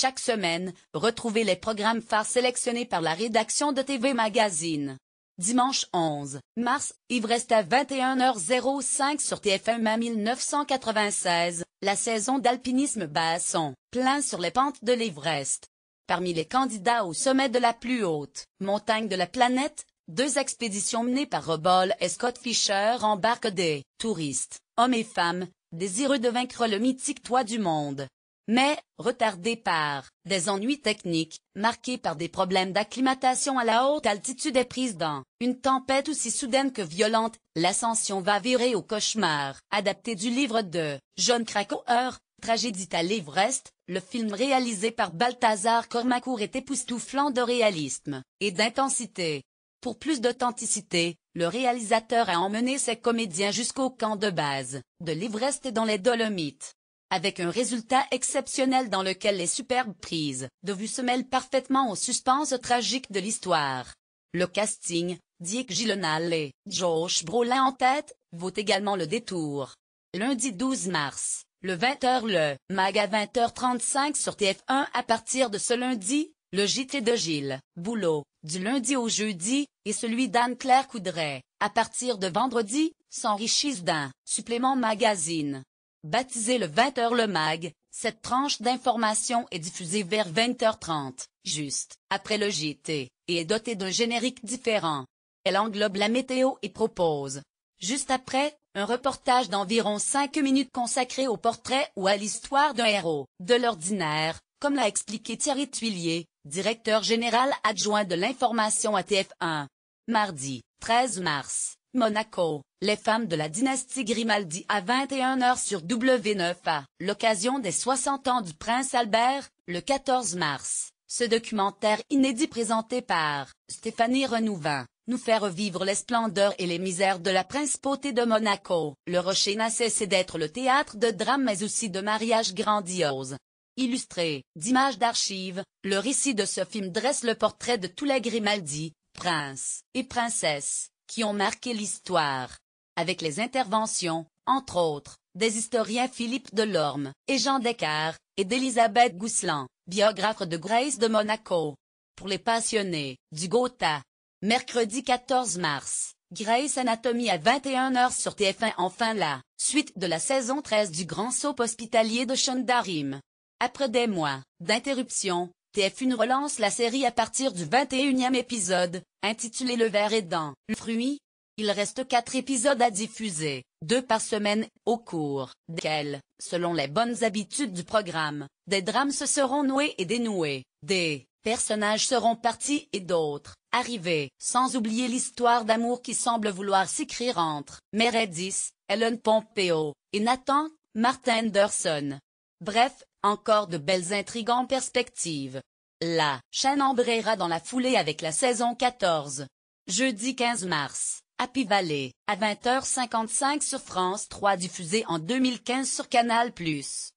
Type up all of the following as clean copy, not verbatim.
Chaque semaine, retrouvez les programmes phares sélectionnés par la rédaction de TV Magazine. Dimanche 11 mars, Everest à 21h05 sur TF1 1996, la saison d'alpinisme basson, plein sur les pentes de l'Everest. Parmi les candidats au sommet de la plus haute montagne de la planète, 2 expéditions menées par Robol et Scott Fischer embarquent des touristes, hommes et femmes, désireux de vaincre le mythique toit du monde. Mais, retardés par des ennuis techniques, marqués par des problèmes d'acclimatation à la haute altitude et prise dans une tempête aussi soudaine que violente, l'ascension va virer au cauchemar. Adapté du livre de Jon Krakauer, Tragédie à l'Everest, le film réalisé par Balthazar Kormákur est époustouflant de réalisme et d'intensité. Pour plus d'authenticité, le réalisateur a emmené ses comédiens jusqu'au camp de base de l'Everest et dans les Dolomites. Avec un résultat exceptionnel dans lequel les superbes prises de vue se mêlent parfaitement au suspense tragique de l'histoire. Le casting, Jake Gyllenhaal et Josh Brolin en tête, vaut également le détour. Lundi 12 mars, le 20h le MAG à 20h35 sur TF1 à partir de ce lundi, le JT de Gilles Boulot, du lundi au jeudi, et celui d'Anne-Claire Coudray, à partir de vendredi, s'enrichissent d'un supplément magazine. Baptisé le 20h le MAG, cette tranche d'information est diffusée vers 20h30, juste après le JT, et est dotée d'un générique différent. Elle englobe la météo et propose, juste après, un reportage d'environ 5 minutes consacré au portrait ou à l'histoire d'un héros de l'ordinaire, comme l'a expliqué Thierry Tuillier, directeur général adjoint de l'information à TF1. Mardi, 13 mars. Monaco, les femmes de la dynastie Grimaldi à 21h sur W9 à l'occasion des 60 ans du prince Albert, le 14 mars. Ce documentaire inédit présenté par Stéphanie Renouvin nous fait revivre les splendeurs et les misères de la principauté de Monaco. Le Rocher n'a cessé d'être le théâtre de drames mais aussi de mariages grandioses. Illustré d'images d'archives, le récit de ce film dresse le portrait de tous les Grimaldi, princes et princesses, qui ont marqué l'histoire. Avec les interventions, entre autres, des historiens Philippe Delorme et Jean Descartes, et d'Elisabeth Gousseland, biographe de Grace de Monaco. Pour les passionnés du Gotha. Mercredi 14 mars, Grey's Anatomy à 21h sur TF1 enfin la suite de la saison 13 du grand soap hospitalier de Shondarim. Après des mois d'interruption, TF1 relance la série à partir du 21e épisode, intitulé Le ver est dans le fruit. Il reste 4 épisodes à diffuser, 2 par semaine, au cours desquels, selon les bonnes habitudes du programme, des drames se seront noués et dénoués, des personnages seront partis et d'autres arrivés, sans oublier l'histoire d'amour qui semble vouloir s'écrire entre Meredith, Ellen Pompeo, et Nathan, Martin Anderson. Bref, encore de belles intrigues en perspective. La chaîne embrayera dans la foulée avec la saison 14. Jeudi 15 mars, Happy Valley, à 20h55 sur France 3 diffusée en 2015 sur Canal+.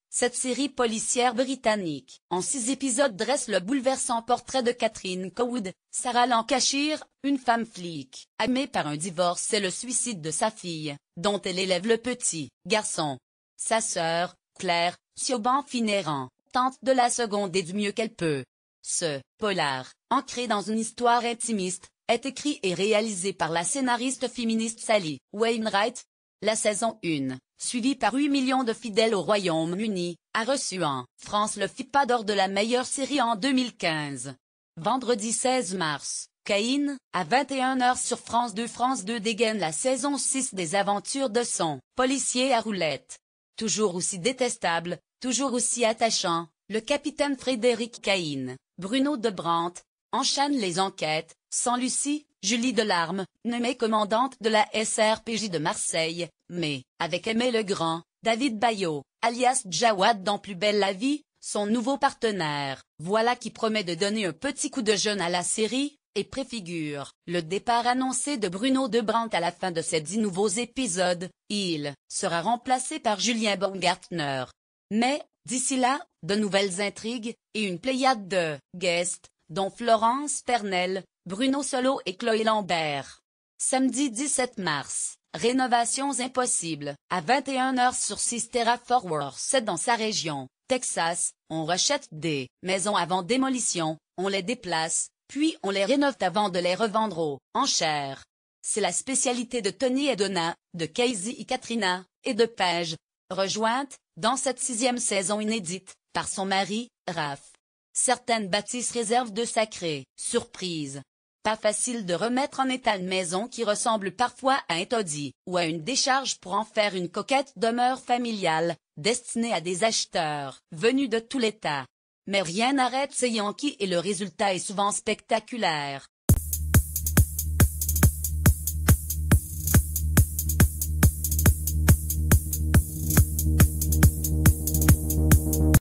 Cette série policière britannique, en 6 épisodes dresse le bouleversant portrait de Catherine Cowood, Sarah Lancashire, une femme flic, aimée par un divorce et le suicide de sa fille, dont elle élève le petit garçon. Sa sœur, Claire, Siobhan Finneran, tente de la seconder du mieux qu'elle peut. Ce polar, ancré dans une histoire intimiste, est écrit et réalisé par la scénariste féministe Sally Wainwright. La saison 1, suivie par 8 millions de fidèles au Royaume-Uni, a reçu en France le FIPA d'or de la meilleure série en 2015. Vendredi 16 mars, Caïn, à 21h sur France 2 dégaine la saison 6 des aventures de son policier à roulettes. Toujours aussi détestable, toujours aussi attachant, le capitaine Frédéric Caïn, Bruno de Brandt, enchaîne les enquêtes, sans Lucie, Julie Delarme, nommée commandante de la SRPJ de Marseille, mais, avec Aimé Legrand, David Bayot, alias Jawad dans Plus belle la vie, son nouveau partenaire, voilà qui promet de donner un petit coup de jeune à la série, et préfigure le départ annoncé de Bruno de Brandt à la fin de ces 10 nouveaux épisodes. Il sera remplacé par Julien Baumgartner. Mais, d'ici là, de nouvelles intrigues, et une pléiade de guests, dont Florence Pernel, Bruno Solo et Chloé Lambert. Samedi 17 mars, Rénovations impossibles, à 21h sur 6 Terra Forward 7 dans sa région. Texas, on rachète des maisons avant démolition, on les déplace, puis on les rénove avant de les revendre aux enchères. C'est la spécialité de Tony et Donna, de Casey et Katrina, et de Paige, rejointe, dans cette 6e saison inédite, par son mari, Raph. Certaines bâtisses réservent de sacrées surprises. Pas facile de remettre en état une maison qui ressemble parfois à un taudis ou à une décharge pour en faire une coquette demeure familiale, destinée à des acheteurs venus de tout l'État. Mais rien n'arrête ces Yankees et le résultat est souvent spectaculaire.